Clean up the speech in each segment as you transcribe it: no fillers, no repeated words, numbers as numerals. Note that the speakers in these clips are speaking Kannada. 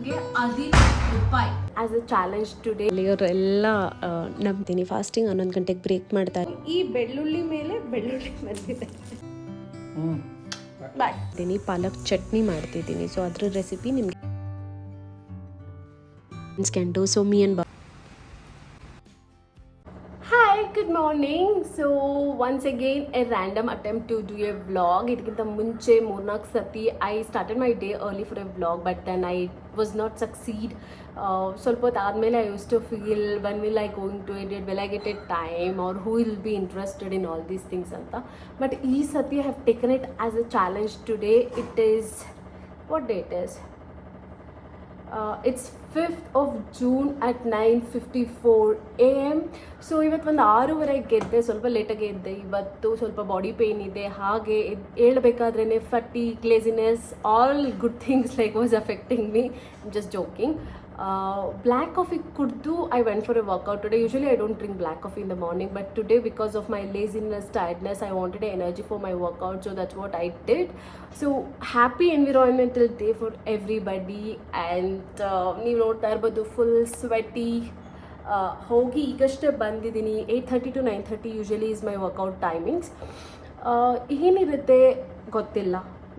ಸೊಪ್ಪಿಗೆ 16 ರೂಪಾಯಿ ಆಸ್ ಅ ಚಾಲೆಂಜ್ ಟುಡೇ. ಇವರೆಲ್ಲ ನಂಬ್ತೀನಿ ಫಾಸ್ಟಿಂಗ್ 11 ಗಂಟೆಗೆ ಬ್ರೇಕ್ ಮಾಡ್ತಾರೆ. ಈ ಬೆಳ್ಳುಳ್ಳಿ ಮೇಲೆ ಬೆಳ್ಳುಳ್ಳಿ ಬಂದಿದೆ. ಬಾಯ್ ಪಾಲಕ್ ಚಟ್ನಿ ಮಾಡ್ತಿದ್ದೀನಿ. ಸೊ ಅದ್ರ ರೆಸಿಪಿ ನಿಮಗೆ can do. So me and Good morning. So once again a random attempt to do a vlog. ಇದಕ್ಕಿಂತ ಮುಂಚೆ 3-4 ಸತಿ I started my day early for a vlog, but then I was not succeed. ಸ್ವಲ್ಪ ಹೊತ್ತು ಆದಮೇಲೆ I used to feel when will I going to edit, will I get a time, or who will be interested in all these things ಅಂತ. But ಈ ಸತಿ I have taken it as a challenge today. It is, what day it is? It's 5th of June at 9:54 AM. So ಇವತ್ತು ಒಂದು 6:30 ಎದ್ದೆ, ಸ್ವಲ್ಪ ಲೇಟಾಗೆ ಎದ್ದೆ. ಇವತ್ತು ಸ್ವಲ್ಪ ಬಾಡಿ ಪೇಯ್ನ್ ಇದೆ. ಹಾಗೆ ಹೇಳ್ಬೇಕಾದ್ರೇ fatigue, laziness, all good things like was affecting me. Just joking. Black coffee kudu, I went for a workout today. Usually I don't drink black coffee in the morning, but today because of my laziness, tiredness, I wanted energy for my workout, so that's what I did. So happy environmental day for everybody. And ನೀವು ನೋಡ್ತಾ ಇರ್ಬೋದು ಫುಲ್ ಸ್ವೆಟಿ. ಹೋಗಿ ಈಗಷ್ಟೇ ಬಂದಿದ್ದೀನಿ. 8:30 to 9:30 usually is my workout timings. ಏನಿರುತ್ತೆ ಗೊತ್ತಿಲ್ಲ,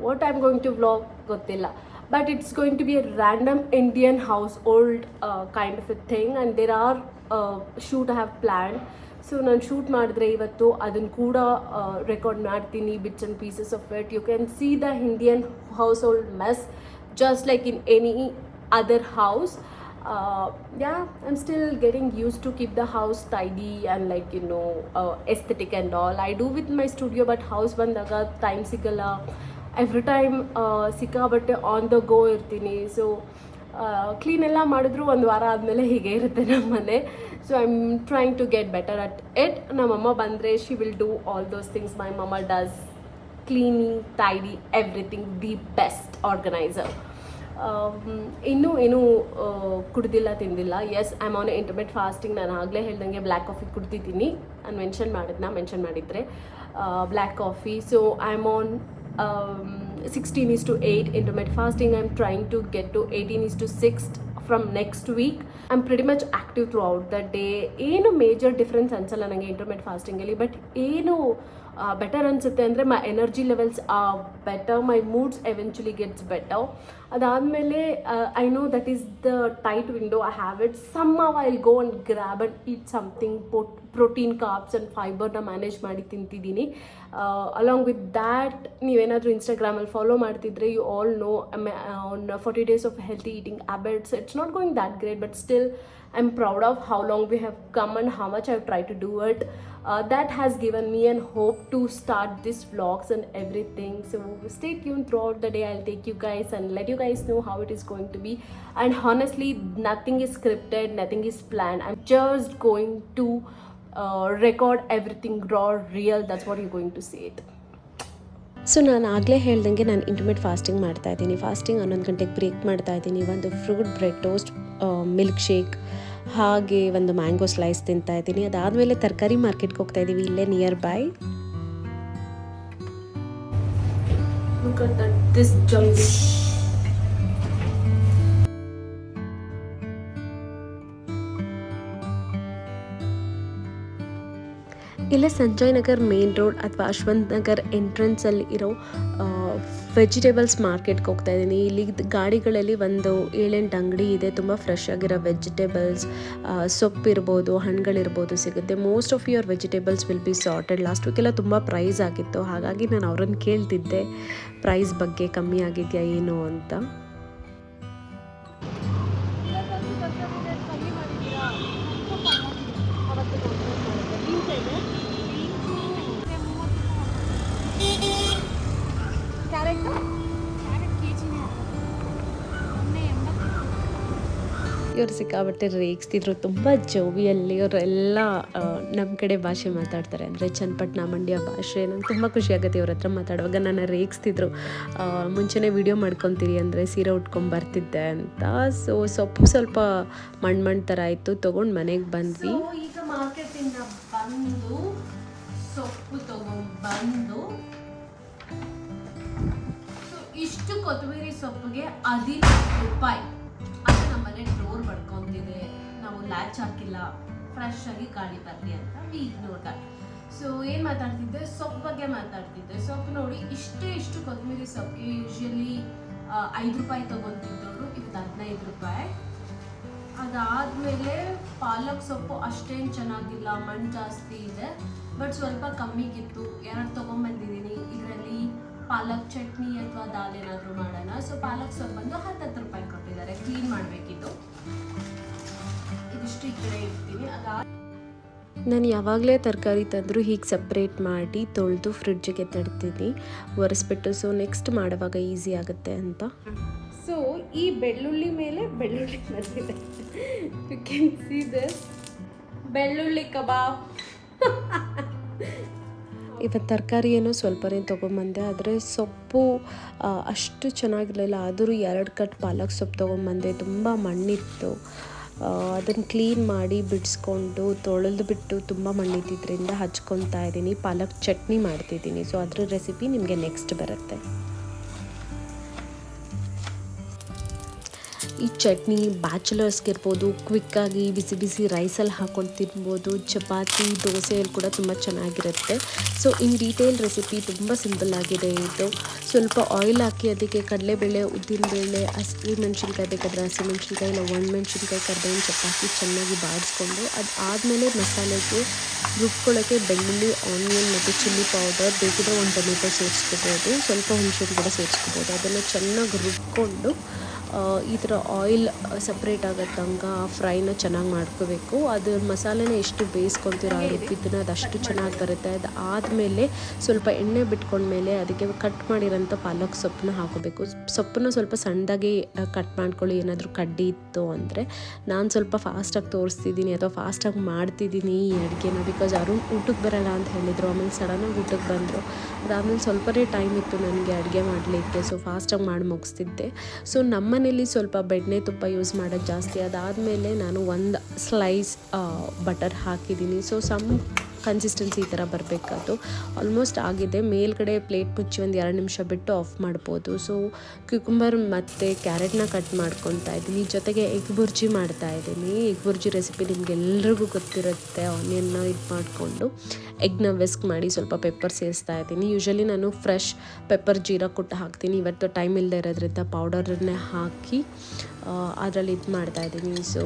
what I am going to vlog ಗೊತ್ತಿಲ್ಲ. But it's going to be a random Indian household kind of a thing, and there are shoot I have planned. So ನಾನು ಶೂಟ್ ಮಾಡಿದ್ರೆ ಇವತ್ತು ಅದನ್ನು ಕೂಡ ರೆಕಾರ್ಡ್ ಮಾಡ್ತೀನಿ, bits and pieces of it. You can see the Indian household mess just like in any other house. Yeah, I'm still getting used to keep the house tidy and like, you know, aesthetic and all. I do with my studio, but house ಬಂದಾಗ ಟೈಮ್ ಸಿಗಲ್ಲ. ಎವ್ರಿ ಟೈಮ್ ಸಿಕ್ಕಾಬಟ್ಟೆ ಆನ್ ದ ಗೋ ಇರ್ತೀನಿ. ಸೊ ಕ್ಲೀನ್ ಎಲ್ಲ ಮಾಡಿದ್ರು ಒಂದು ವಾರ ಆದಮೇಲೆ ಹೀಗೆ ಇರುತ್ತೆ ನಮ್ಮ ಮನೆ. So I am trying to get better at it. ನಮ್ಮಮ್ಮ ಬಂದರೆ she will do all those things. My mumma does cleaning, tidy, everything, the best organiser. ಇನ್ನೂ ಏನೂ ಕುಡ್ದಿಲ್ಲ, ತಿಂದಿಲ್ಲ. Yes, I am on intermittent fasting. ನಾನು ಆಗಲೇ ಹೇಳ್ದಂಗೆ ಬ್ಲ್ಯಾಕ್ ಕಾಫಿ ಕುಡ್ತಿದ್ದೀನಿ. ನಾನು ಮೆನ್ಷನ್ ಮಾಡಿದರೆ black coffee. So I am on 16:8 intermittent fasting. I'm trying to get to 18:6 from next week. I'm pretty much active throughout the day. ಏನು ಮೇಜರ್ ಡಿಫ್ರೆನ್ಸ್ ಅನ್ಸಲ್ಲ ನನಗೆ ಇಂಟರ್ಮಿಟ್ ಫಾಸ್ಟಿಂಗಲ್ಲಿ. ಬಟ್ ಏನು ಬೆಟರ್ ಅನಿಸುತ್ತೆ ಅಂದರೆ my energy levels are better, my moods eventually gets better. ಅದಾದಮೇಲೆ I know that is the tight window I have it. Somehow I will go and grab and eat something protein, carbs and ಫೈಬರ್ನ ಮ್ಯಾನೇಜ್ ಮಾಡಿ ತಿಂತಿದ್ದೀನಿ. ಅಲಾಂಗ್ ವಿತ್ ದ್ಯಾಟ್, ನೀವೇನಾದರೂ ಇನ್ಸ್ಟಾಗ್ರಾಮಲ್ಲಿ ಫಾಲೋ ಮಾಡ್ತಿದ್ರೆ you all know on 40 days of healthy eating habits. It's not going that great, but still I'm proud of how long we have come and how much I've tried to do it. That has given me an hope to start these vlogs and everything. So stay tuned throughout the day. I'll take you guys and let you guys know how it is going to be. And honestly, nothing is scripted, nothing is planned. I'm just going to record everything raw, real. That's what you're going to see it. So ನಾನು ಆಗಲೇ ಹೇಳ್ದಂಗೆ ನಾನು ಇಂಟರ್ಮಿಟ್ ಫಾಸ್ಟಿಂಗ್ ಮಾಡ್ತಾಯಿದ್ದೀನಿ. ಫಾಸ್ಟಿಂಗ್ 11 ಗಂಟೆಗೆ ಬ್ರೇಕ್ ಮಾಡ್ತಾಯಿದ್ದೀನಿ. ಒಂದು fruit bread toast, milk shake, ಹಾಗೆ ಒಂದು ಮ್ಯಾಂಗೋ ಸ್ಲೈಸ್ ತಿಂತಾಯಿದ್ದೀನಿ. ಅದಾದಮೇಲೆ ತರಕಾರಿ ಮಾರ್ಕೆಟ್ಗೆ ಹೋಗ್ತಾಯಿದ್ದೀವಿ, ಇಲ್ಲೇ near by. Look at that, this jungle. ಇಲ್ಲೇ ಸಂಜಯ್ ನಗರ್ ಮೇನ್ ರೋಡ್ ಅಥವಾ ಅಶ್ವಂತ್ ನಗರ್ ಎಂಟ್ರೆನ್ಸಲ್ಲಿ ಇರೋ ವೆಜಿಟೇಬಲ್ಸ್ ಮಾರ್ಕೆಟ್ಗೆ ಹೋಗ್ತಾ ಇದ್ದೀನಿ. ಇಲ್ಲಿ ಗಾಡಿಗಳಲ್ಲಿ ಒಂದು 7-8 ಅಂಗಡಿ ಇದೆ. ತುಂಬ ಫ್ರೆಶ್ ಆಗಿರೋ ವೆಜಿಟೇಬಲ್ಸ್, ಸೊಪ್ಪಿರ್ಬೋದು, ಹಣ್ಣುಗಳಿರ್ಬೋದು ಸಿಗುತ್ತೆ. Most of your vegetables will be sorted. Last ವೀಕೆಲ್ಲ ತುಂಬ ಪ್ರೈಸ್ ಆಗಿತ್ತು, ಹಾಗಾಗಿ ನಾನು ಅವ್ರನ್ನ ಕೇಳ್ತಿದ್ದೆ ಪ್ರೈಸ್ ಬಗ್ಗೆ, ಕಮ್ಮಿ ಆಗಿದೆಯಾ ಏನು ಅಂತ. ಇವ್ರು ಸಿಕ್ಕಾಬಟ್ಟೆ ರೇಗಿಸ್ತಿದ್ರು, ತುಂಬ ಜೋವಿಯಲ್ಲಿ. ಇವರೆಲ್ಲ ನಮ್ಮ ಕಡೆ ಭಾಷೆ ಮಾತಾಡ್ತಾರೆ, ಅಂದರೆ ಚನ್ನಪಟ್ಟಣ, ಮಂಡ್ಯ ಭಾಷೆ. ನಂಗೆ ತುಂಬ ಖುಷಿ ಆಗುತ್ತೆ ಇವ್ರ ಹತ್ರ ಮಾತಾಡುವಾಗ. ನನ್ನ ರೇಗಿಸ್ತಿದ್ರು, ಮುಂಚೆನೇ ವೀಡಿಯೋ ಮಾಡ್ಕೊತೀರಿ ಅಂದರೆ ಸೀರೆ ಉಟ್ಕೊಂಬರ್ತಿದ್ದೆ ಅಂತ. ಸೊ ಸೊಪ್ಪು ಸ್ವಲ್ಪ ಮಣ್ಣು ಥರ ಆಯಿತು, ತೊಗೊಂಡು ಮನೆಗೆ ಬಂದ್ವಿ. ಈಗ ಮಾರ್ಕೆಟಿಂದ ಬಂದು ಸೊಪ್ಪು ತೊಗೊಂಡ್ಬಂದು ಇಷ್ಟು ಕೊತ್ತಂಬರಿ ಸೊಪ್ಪಿಗೆ 16 ರೂಪಾಯಿ. ಹಾಕಿಲ್ಲ, ಫ್ರೆಶ್ ಆಗಿ ಗಾಳಿ ಬರಲಿ ಅಂತ ವಿ ಇಗ್ನೋರ್ ದಟ್. ಸೊ ಏನು ಮಾತಾಡ್ತಿದ್ದೆ, ಸೊಪ್ಪು ಬಗ್ಗೆ ಮಾತಾಡ್ತಿದ್ದೆ. ಸೊಪ್ಪು ನೋಡಿ, ಇಷ್ಟು ಕೊತ್ತಂಬರಿ ಸೊಪ್ಪಿಗೆ ಯೂಶ್ವಲಿ 5 ರೂಪಾಯಿ ತೊಗೊತಿದ್ದವರು, ಇವತ್ತು 15 ರೂಪಾಯಿ. ಅದಾದಮೇಲೆ ಪಾಲಕ್ ಸೊಪ್ಪು ಅಷ್ಟೇನು ಚೆನ್ನಾಗಿಲ್ಲ, ಮಣ್ಣು ಜಾಸ್ತಿ ಇದೆ, ಬಟ್ ಸ್ವಲ್ಪ ಕಮ್ಮಿಗಿತ್ತು. 2 ತೊಗೊಂಬಂದಿದ್ದೀನಿ. ಇದರಲ್ಲಿ ಪಾಲಕ್ ಚಟ್ನಿ ಅಥವಾ ದಾಲ್ ಏನಾದರೂ ಮಾಡೋಣ. ಸೊ ಪಾಲಕ್ ಸೊಪ್ಪು ಬಂದು 10 ರೂಪಾಯಿ ಕೊಟ್ಟಿದ್ದಾರೆ. ಕ್ಲೀನ್ ಮಾಡಬೇಕಿತ್ತು. ಇದಿಷ್ಟು ಈ ಕಡೆ ಇಡ್ತೀನಿ. ನಾನು ಯಾವಾಗಲೇ ತರಕಾರಿ ತಂದರೂ ಹೀಗೆ ಸಪ್ರೇಟ್ ಮಾಡಿ ತೊಳೆದು ಫ್ರಿಡ್ಜಿಗೆ ತಡ್ತೀನಿ, ಒರೆಸ್ಬಿಟ್ಟು. ಸೊ ನೆಕ್ಸ್ಟ್ ಮಾಡುವಾಗ ಈಸಿ ಆಗುತ್ತೆ ಅಂತ. ಸೊ ಈ ಬೆಳ್ಳುಳ್ಳಿ ಮೇಲೆ ಬೆಳ್ಳುಳ್ಳಿ ಬಂದಿದೆ. ಯು ಕ್ಯಾನ್ ಸಿ ದಿಸ್ ಬೆಳ್ಳುಳ್ಳಿ ಕಬಾಬ್. ಇವತ್ತು ತರಕಾರಿ ಏನೋ ಸ್ವಲ್ಪನೇ ತೊಗೊಂಬಂದೆ, ಆದರೆ ಸೊಪ್ಪು ಅಷ್ಟು ಚೆನ್ನಾಗಿರಲಿಲ್ಲ. ಆದರೂ 2 ಕಟ್ ಪಾಲಕ್ ಸೊಪ್ಪು ತೊಗೊಂಬಂದೆ. ತುಂಬ ಮಣ್ಣಿತ್ತು, ಅದನ್ನು ಕ್ಲೀನ್ ಮಾಡಿ ಬಿಡಿಸ್ಕೊಂಡು ತೊಳೆದು ಬಿಟ್ಟು ತುಂಬ ಮಣ್ಣಿದ್ದಿದ್ದರಿಂದ ಹಚ್ಕೊತಾ ಇದ್ದೀನಿ. ಪಾಲಕ್ ಚಟ್ನಿ ಮಾಡ್ತಿದ್ದೀನಿ. ಸೊ ಅದರ ರೆಸಿಪಿ ನಿಮಗೆ ನೆಕ್ಸ್ಟ್ ಬರುತ್ತೆ. ಈ ಚಟ್ನಿ ಬ್ಯಾಚುಲರ್ಸ್ಗೆ ಇರ್ಬೋದು, ಕ್ವಿಕ್ಕಾಗಿ ಬಿಸಿ ಬಿಸಿ ರೈಸಲ್ಲಿ ಹಾಕೊಂಡು ತಿನ್ಬೋದು, ಚಪಾತಿ ದೋಸೆಯಲ್ಲಿ ಕೂಡ ತುಂಬ ಚೆನ್ನಾಗಿರುತ್ತೆ. ಸೊ ಇನ್ ಡೀಟೇಲ್ ರೆಸಿಪಿ ತುಂಬ ಸಿಂಪಲ್ ಆಗಿದೆ ಇದು. ಸ್ವಲ್ಪ ಆಯಿಲ್ ಹಾಕಿ ಅದಕ್ಕೆ ಕಡಲೆಬೇಳೆ, ಉದ್ದಿನಬೇಳೆ, ಹಸಿಮೆಣ್ಸಿನ್ಕಾಯಿ ಬೇಕಾದರೆ ಹಸಿಮೆಣ್ಸಿನ್ಕಾಯಿ, ಇಲ್ಲ ಒಣಮೆಣ್ಸಿನ್ಕಾಯಿ, ಕರ್ಬೇವಿನ ಸೊಪ್ಪು ಹಾಕಿ ಚೆನ್ನಾಗಿ ಬಾಡಿಸ್ಕೊಂಡು ಅದು ಆದಮೇಲೆ ಮಸಾಲೆಗೆ ರುಬ್ಕೊಳ್ಳೋಕ್ಕೆ ಬೆಳ್ಳುಳ್ಳಿ, ಆನಿಯನ್ ಮತ್ತು ಚಿಲ್ಲಿ ಪೌಡರ್, ಬೇಕಿದ್ರೆ 1 ಟೊಮೆಟೊ ಸೇರಿಸ್ಕೋಬೋದು, ಸ್ವಲ್ಪ ಹುಣಸೆ ಕೂಡ ಸೇರಿಸ್ಕೋಬೋದು. ಅದನ್ನು ಚೆನ್ನಾಗಿ ರುಬ್ಕೊಂಡು ಈ ಥರ ಆಯಿಲ್ ಸಪ್ರೇಟ್ ಆಗೋ ತನಕ ಫ್ರೈನ ಚೆನ್ನಾಗಿ ಮಾಡ್ಕೋಬೇಕು. ಅದು ಮಸಾಲೆನ ಎಷ್ಟು ಬೇಯಿಸ್ಕೊತೀರೋ ಆ ರುಬ್ಬಿದ್ದನ್ನ ಅದಷ್ಟು ಚೆನ್ನಾಗಿ ಬರುತ್ತೆ. ಅದು ಆದಮೇಲೆ ಸ್ವಲ್ಪ ಎಣ್ಣೆ ಬಿಟ್ಕೊಂಡ್ಮೇಲೆ ಅದಕ್ಕೆ ಕಟ್ ಮಾಡಿರೋಂಥ ಪಾಲಕ್ ಸೊಪ್ಪನ್ನ ಹಾಕೋಬೇಕು. ಸೊಪ್ಪನ್ನ ಸ್ವಲ್ಪ ಸಣ್ಣದಾಗಿ ಕಟ್ ಮಾಡ್ಕೊಳ್ಳಿ, ಏನಾದರೂ ಕಡ್ಡಿ ಇತ್ತು ಅಂದರೆ. ನಾನು ಸ್ವಲ್ಪ ಫಾಸ್ಟಾಗಿ ತೋರಿಸ್ತಿದ್ದೀನಿ ಅಥವಾ ಫಾಸ್ಟಾಗಿ ಮಾಡ್ತಿದ್ದೀನಿ ಈ ಅಡುಗೆನ, ಬಿಕಾಸ್ ಅರುಣ್ ಊಟಕ್ಕೆ ಬರೋಲ್ಲ ಅಂತ ಹೇಳಿದರು. ಆಮೇಲೆ ಸಡನ್ನಾಗಿ ಊಟಕ್ಕೆ ಬಂದರು. ಅದಾದಮೇಲೆ ಸ್ವಲ್ಪನೇ ಟೈಮ್ ಇತ್ತು ನನಗೆ ಅಡುಗೆ ಮಾಡಲಿಕ್ಕೆ. ಸೊ ಫಾಸ್ಟಾಗಿ ಮಾಡಿ ಮುಗಿಸ್ತಿದ್ದೆ. ಸೊ ನಮ್ಮನೇಲಿ ಸ್ವಲ್ಪ ಬೆಣ್ಣೆ ತುಪ್ಪ ಯೂಸ್ ಮಾಡೋದು ಜಾಸ್ತಿ. ಅದಾದಮೇಲೆ ನಾನು 1 ಸ್ಲೈಸ್ ಬಟರ್ ಹಾಕಿದ್ದೀನಿ. ಸೊ ಕನ್ಸಿಸ್ಟೆನ್ಸಿ ಈ ಥರ ಬರಬೇಕಾದ್ದು. ಆಲ್ಮೋಸ್ಟ್ ಆಗಿದೆ. ಮೇಲ್ಗಡೆ ಪ್ಲೇಟ್ ಮುಚ್ಚಿ 2 ನಿಮಿಷ ಬಿಟ್ಟು ಆಫ್ ಮಾಡ್ಬೋದು. ಸೊ ಕ್ಯುಕುಂಬರ್ ಮತ್ತು ಕ್ಯಾರೆಟ್ನ ಕಟ್ ಮಾಡ್ಕೊತಾ ಇದ್ದೀನಿ. ಜೊತೆಗೆ ಎಗ್ ಬುರ್ಜಿ ಮಾಡ್ತಾಯಿದ್ದೀನಿ. ಎಗ್ ಬುರ್ಜಿ ರೆಸಿಪಿ ನಿಮ್ಗೆಲ್ರಿಗೂ ಗೊತ್ತಿರುತ್ತೆ. ಆನಿಯನ್ನ ಇದು ಮಾಡಿಕೊಂಡು ಎಗ್ನ ವಿಸ್ಕ್ ಮಾಡಿ ಸ್ವಲ್ಪ ಪೆಪ್ಪರ್ ಸೇರಿಸ್ತಾ ಇದ್ದೀನಿ. ಯೂಶ್ವಲಿ ನಾನು ಫ್ರೆಶ್ ಪೆಪ್ಪರ್ ಜೀರಾ ಕೊಟ್ಟು ಹಾಕ್ತೀನಿ. ಇವತ್ತು ಟೈಮ್ ಇಲ್ಲದೆ ಇರೋದ್ರಿಂದ ಪೌಡರನ್ನೇ ಹಾಕಿ ಅದರಲ್ಲಿ ಇದು ಮಾಡ್ತಾಯಿದ್ದೀನಿ. ಸೊ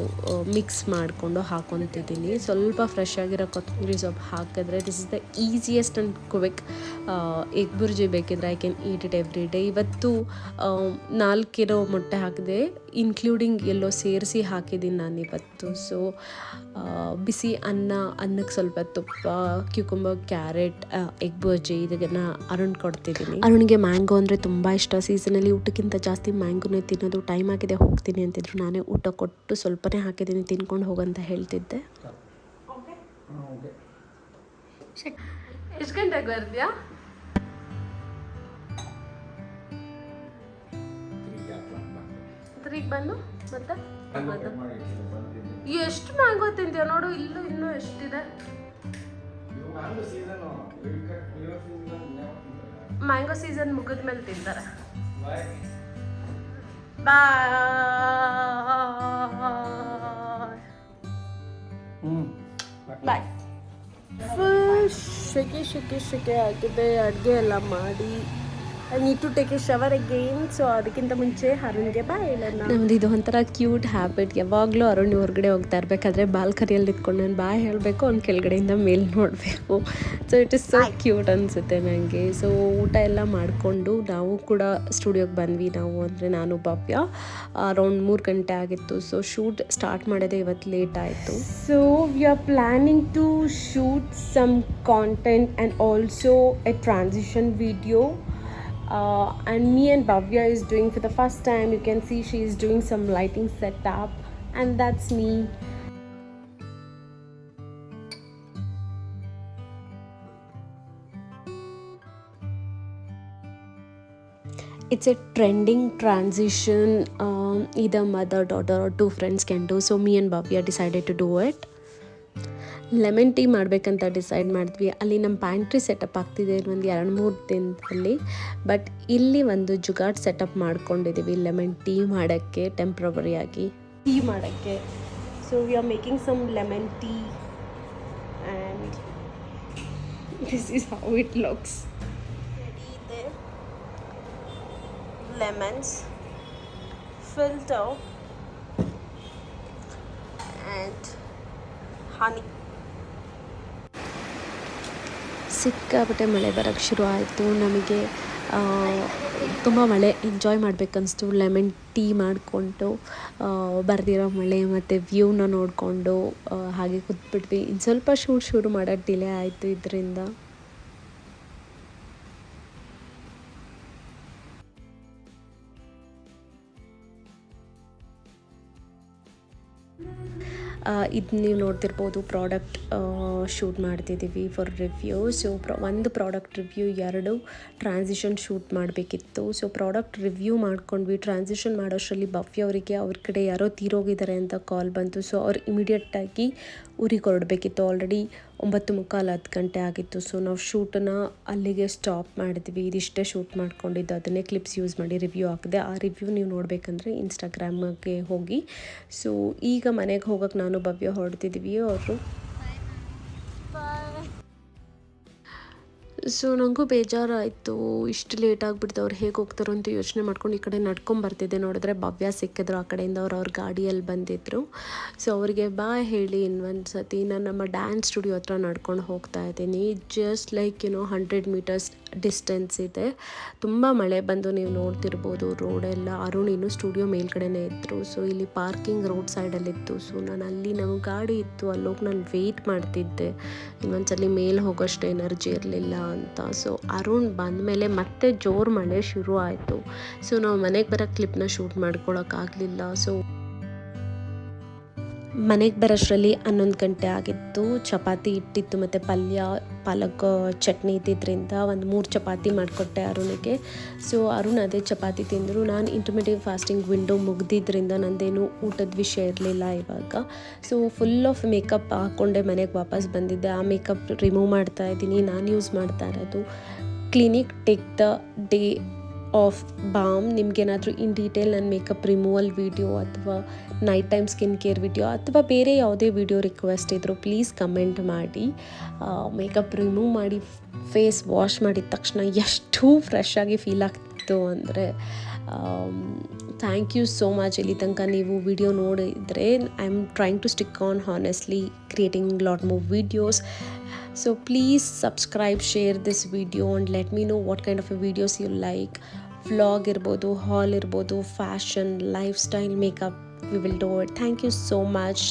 ಮಿಕ್ಸ್ ಮಾಡಿಕೊಂಡು ಹಾಕೊತಿದ್ದೀನಿ. ಸ್ವಲ್ಪ ಫ್ರೆಶ್ ಆಗಿರೋ ಕೊತ್ತಂಬರಿ ಸೊಪ್ಪು ಹಾಕಿದ್ರೆ this is the easiest and quick egg bhurji. ಬೇಕಿದ್ರೆ I can eat it every day. ಇವತ್ತು 4 ಮೊಟ್ಟೆ ಹಾಕಿದೆ, ಇನ್ಕ್ಲೂಡಿಂಗ್ ಎಲ್ಲೋ ಸೇರಿಸಿ ಹಾಕಿದ್ದೀನಿ ನಾನು ಇವತ್ತು. ಸೊ ಬಿಸಿ ಅನ್ನಕ್ಕೆ ಸ್ವಲ್ಪ ತುಪ್ಪ, ಕ್ಯೂಕುಂಬರ್, ಕ್ಯಾರೆಟ್, ಎಗ್ ಬುರ್ಜಿ ಇದನ್ನು ಅರುಣ್ ಕೊಡ್ತಿದ್ದೀನಿ. ಅರುಣ್ಗೆ ಮ್ಯಾಂಗೋ ಅಂದರೆ ತುಂಬ ಇಷ್ಟ. ಸೀಸನಲ್ಲಿ ಊಟಕ್ಕಿಂತ ಜಾಸ್ತಿ ಮ್ಯಾಂಗೋನೇ ತಿನ್ನೋದು. ಟೈಮ್ ಆಗಿದೆ ಹೋಗ್ತೀನಿ ಅಂತಿದ್ರು. ನಾನೇ ಊಟ ಕೊಟ್ಟು ಸ್ವಲ್ಪನೇ ಹಾಕಿದ್ದೀನಿ, ತಿನ್ಕೊಂಡು ಹೋಗಂತ ಹೇಳ್ತಿದ್ದೆ. ಎಷ್ಟು ಗಂಟೆಗೆ ಬರ್ತೀಯಾ? 3 ಬಂದು ಮತ್ತೆ ಎಷ್ಟು ಮ್ಯಾಂಗೋ ತಿಂತೀಯ ನೋಡು. ಇನ್ನೂ ಎಷ್ಟಿದೆ. ಮ್ಯಾಂಗೋ ಸೀಸನ್ ಮುಗಿದ್ಮೇಲೆ ತಿಂತಾರೆ. ಬಾಯ್. ಫುಲ್ ಶೆಕೆ ಆಗಿದೆ ಅಡುಗೆ ಎಲ್ಲ ಮಾಡಿ. I need to take a shower again. So ಅದಕ್ಕಿಂತ ಮುಂಚೆ ಅರುಣ್ಗೆ ಬಾಯ್ ಹೇಳೋಣ. ನಮ್ದು ಇದು ಒಂಥರ ಕ್ಯೂಟ್ ಹ್ಯಾಬಿಟ್. ಯಾವಾಗಲೂ ಅರುಣ್ ಹೊರಗಡೆ ಹೋಗ್ತಾ ಇರಬೇಕಾದ್ರೆ ಬಾಲ್ಕನಿಯಲ್ಲಿ ನಿಂತ್ಕೊಂಡು ನಾನು ಬಾಯ್ ಹೇಳಬೇಕು, ಅವ್ನ ಕೆಳಗಡೆಯಿಂದ ಮೇಲೆ ನೋಡಬೇಕು. So it is so cute ಅನಿಸುತ್ತೆ ನನಗೆ. ಸೊ ಊಟ ಎಲ್ಲ ಮಾಡಿಕೊಂಡು ನಾವು ಕೂಡ ಸ್ಟುಡಿಯೋಗೆ ಬಂದ್ವಿ. ನಾವು ಅಂದರೆ ನಾನು ಭವ್ಯ. ಅರೌಂಡ್ 3 ಗಂಟೆ ಆಗಿತ್ತು. ಸೊ ಶೂಟ್ ಸ್ಟಾರ್ಟ್ ಮಾಡೋದೇ ಇವತ್ತು ಲೇಟ್ ಆಯಿತು. So we are planning to shoot some content and also a transition video. And me and Bhavya is doing for the first time. You can see she is doing some lighting setup, and that's me. It's a trending transition. Either mother, daughter or 2 friends can do. So me and Bhavya decided to do it. Lemon tea ಮಾಡಬೇಕಂತ ಡಿಸೈಡ್ ಮಾಡಿದ್ವಿ. ಅಲ್ಲಿ ನಮ್ಮ ಪ್ಯಾಂಟ್ರಿ ಸೆಟಪ್ ಆಗ್ತಿದೆ ಒಂದು 2-3 ದಿನದಲ್ಲಿ. ಬಟ್ ಇಲ್ಲಿ ಒಂದು ಜುಗಾಡ್ ಸೆಟಪ್ ಮಾಡ್ಕೊಂಡಿದ್ದೀವಿ ಲೆಮನ್ ಟೀ ಮಾಡೋಕ್ಕೆ, ಟೆಂಪ್ರವರಿಯಾಗಿ ಟೀ ಮಾಡೋಕ್ಕೆ. So we are making some lemon tea and this is how it looks. Ready there. Lemons, filter and honey. ಸಿಕ್ಕಾಪಟ್ಟೆ ಮಳೆ ಬರೋಕ್ಕೆ ಶುರು ಆಯಿತು. ನಮಗೆ ತುಂಬ ಮಳೆ ಎಂಜಾಯ್ ಮಾಡಬೇಕನ್ನಿಸ್ತು. ಲೆಮನ್ ಟೀ ಮಾಡಿಕೊಂಡು ಬರ್ದಿರೋ ಮಳೆ ಮತ್ತು ವ್ಯೂನ ನೋಡಿಕೊಂಡು ಹಾಗೆ ಕೂತ್ಬಿಟ್ವಿ. ಇನ್ನು ಸ್ವಲ್ಪ ಶುರು ಮಾಡೋದು ಡಿಲೇ ಆಯಿತು ಇದರಿಂದ. ಇದು ನೀವು ನೋಡ್ತಿರ್ಬೋದು ಪ್ರಾಡಕ್ಟ್ ಶೂಟ್ ಮಾಡ್ತಿದ್ದೀವಿ ಫಾರ್ ರಿವ್ಯೂ. ಸೊ ಒಂದು ಪ್ರಾಡಕ್ಟ್ ರಿವ್ಯೂ, 2 ಟ್ರಾನ್ಸಿಷನ್ ಶೂಟ್ ಮಾಡಬೇಕಿತ್ತು. ಸೊ ಪ್ರಾಡಕ್ಟ್ ರಿವ್ಯೂ ಮಾಡ್ಕೊಂಡ್ವಿ. ಟ್ರಾನ್ಸಿಷನ್ ಮಾಡೋಷ್ಟರಲ್ಲಿ ಭವ್ಯ ಅವರಿಗೆ ಅವ್ರ ಕಡೆ ಯಾರೋ ತೀರೋಗಿದ್ದಾರೆ ಅಂತ ಕಾಲ್ ಬಂತು. ಸೊ ಅವ್ರು ಇಮಿಡಿಯೇಟಾಗಿ ಊರಿಗೆ ಹೊರಡಬೇಕಿತ್ತು. ಆಲ್ರೆಡಿ 9:45 10 ಗಂಟೆ ಆಗಿತ್ತು. ಸೊ ನಾವು ಶೂಟನ್ನು ಅಲ್ಲಿಗೆ ಸ್ಟಾಪ್ ಮಾಡಿದ್ವಿ. ಇದಿಷ್ಟೇ ಶೂಟ್ ಮಾಡ್ಕೊಂಡಿದ್ದು, ಅದನ್ನೇ ಕ್ಲಿಪ್ಸ್ ಯೂಸ್ ಮಾಡಿ ರಿವ್ಯೂ ಹಾಕಿದೆ. ಆ ರಿವ್ಯೂ ನೀವು ನೋಡಬೇಕಂದ್ರೆ ಇನ್ಸ್ಟಾಗ್ರಾಮ್ಗೆ ಹೋಗಿ. ಸೊ ಈಗ ಮನೆಗೆ ಹೋಗೋಕ್ಕೆ ನಾನು ಭವ್ಯ ಹೊರಡ್ತಿದ್ದೀವಿ. ಅವರು ಸೊ ನನಗೂ ಬೇಜಾರಾಯಿತು, ಇಷ್ಟು ಲೇಟ್ ಆಗಿಬಿಡ್ತು, ಅವ್ರು ಹೇಗೆ ಹೋಗ್ತಾರೋ ಅಂತ ಯೋಚನೆ ಮಾಡ್ಕೊಂಡು ಈ ಕಡೆ ನಡ್ಕೊಂಬರ್ತಿದ್ದೆ. ನೋಡಿದ್ರೆ ಭವ್ಯ ಸಿಕ್ಕಿದ್ರು. ಆ ಕಡೆಯಿಂದ ಅವ್ರ ಗಾಡಿಯಲ್ಲಿ ಬಂದಿದ್ದರು. ಸೊ ಅವರಿಗೆ ಬಾಯ್ ಹೇಳಿ ಇನ್ನೊಂದು ಸತಿ ನಾನು ನಮ್ಮ ಡ್ಯಾನ್ಸ್ ಸ್ಟುಡಿಯೋ ಹತ್ರ ನಡ್ಕೊಂಡು ಹೋಗ್ತಾ ಇದ್ದೀನಿ. ಜಸ್ಟ್ ಲೈಕ್ 100 ಮೀಟರ್ಸ್ ಡಿಸ್ಟೆನ್ಸ್ ಇದೆ. ತುಂಬ ಮಳೆ ಬಂದು ನೀವು ನೋಡ್ತಿರ್ಬೋದು ರೋಡೆಲ್ಲ. ಅರುಣ್ ಇನ್ನೂ ಸ್ಟುಡಿಯೋ ಮೇಲ್ಗಡೆನೇ ಇದ್ದರು. ಸೊ ಇಲ್ಲಿ ಪಾರ್ಕಿಂಗ್ ರೋಡ್ ಸೈಡಲ್ಲಿತ್ತು. ಸೊ ನಾನು ಅಲ್ಲಿ ನಮಗೆ ಗಾಡಿ ಇತ್ತು, ಅಲ್ಲೋಗಿ ನಾನು ವೆಯ್ಟ್ ಮಾಡ್ತಿದ್ದೆ. ಇನ್ನೊಂದ್ಸಲಿ ಮೇಲೆ ಹೋಗೋಷ್ಟು ಎನರ್ಜಿ ಇರಲಿಲ್ಲ ಅಂತ. ಸೊ ಅರುಣ್ ಬಂದಮೇಲೆ ಮತ್ತೆ ಜೋರು ಮಳೆ ಶುರು ಆಯಿತು. ಸೊ ನಾವು ಮನೆಗೆ ಬರೋ ಕ್ಲಿಪ್ನ ಶೂಟ್ ಮಾಡ್ಕೊಳಕ್ಕಾಗಲಿಲ್ಲ. ಸೊ ಮನೆಗೆ ಬರೋಷ್ಟರಲ್ಲಿ 11 ಗಂಟೆ ಆಗಿತ್ತು. ಚಪಾತಿ ಇಟ್ಟಿತ್ತು ಮತ್ತು ಪಲ್ಯ, ಪಾಲಕ್ ಚಟ್ನಿ ಇದ್ದಿದ್ದರಿಂದ ಒಂದು 3 ಚಪಾತಿ ಮಾಡಿಕೊಟ್ಟೆ ಅರುಣಿಗೆ. ಸೊ ಅರುಣ್ ಅದೇ ಚಪಾತಿ ತಿಂದರು. ನಾನು ಇಂಟರ್ಮಿಡಿಯೇಟ್ ಫಾಸ್ಟಿಂಗ್ ವಿಂಡೋ ಮುಗ್ದಿದ್ದರಿಂದ ನಂದೇನು ಊಟದ ವಿಷಯ ಇರಲಿಲ್ಲ ಇವಾಗ. ಸೊ ಫುಲ್ ಆಫ್ ಮೇಕಪ್ ಹಾಕ್ಕೊಂಡೆ ಮನೆಗೆ ವಾಪಸ್ ಬಂದಿದ್ದೆ. ಆ ಮೇಕಪ್ ರಿಮೂವ್ ಮಾಡ್ತಾ ಇದ್ದೀನಿ. ನಾನು ಯೂಸ್ ಮಾಡ್ತಾ ಇರೋದು Clinique take the day off balm. ನಿಮಗೇನಾದರೂ ಇನ್ ಡೀಟೇಲ್ ನನ್ನ ಮೇಕಪ್ ರಿಮೂವಲ್ ವಿಡಿಯೋ ಅಥವಾ night time skin care video ಅಥವಾ ಬೇರೆ ಯಾವುದೇ ವಿಡಿಯೋ ರಿಕ್ವೆಸ್ಟ್ ಇದ್ದರೂ ಪ್ಲೀಸ್ ಕಮೆಂಟ್ ಮಾಡಿ. ಮೇಕಪ್ ರಿಮೂವ್ ಮಾಡಿ ಫೇಸ್ ವಾಶ್ ಮಾಡಿದ ತಕ್ಷಣ ಎಷ್ಟು ಫ್ರೆಶ್ ಆಗಿ ಫೀಲ್ ಆಗ್ತಿತ್ತು ಅಂದರೆ ಥ್ಯಾಂಕ್ ಯು ಸೋ ಮಚ್. ಇಲ್ಲಿ ತನಕ ನೀವು ವಿಡಿಯೋ ನೋಡಿದರೆ I am trying to stick on honestly creating lot more videos. So please subscribe, share this video and let me know what kind of videos you like. Vlog irbodu, haul irbodu, fashion, lifestyle, makeup, we will do it. Thank you so much.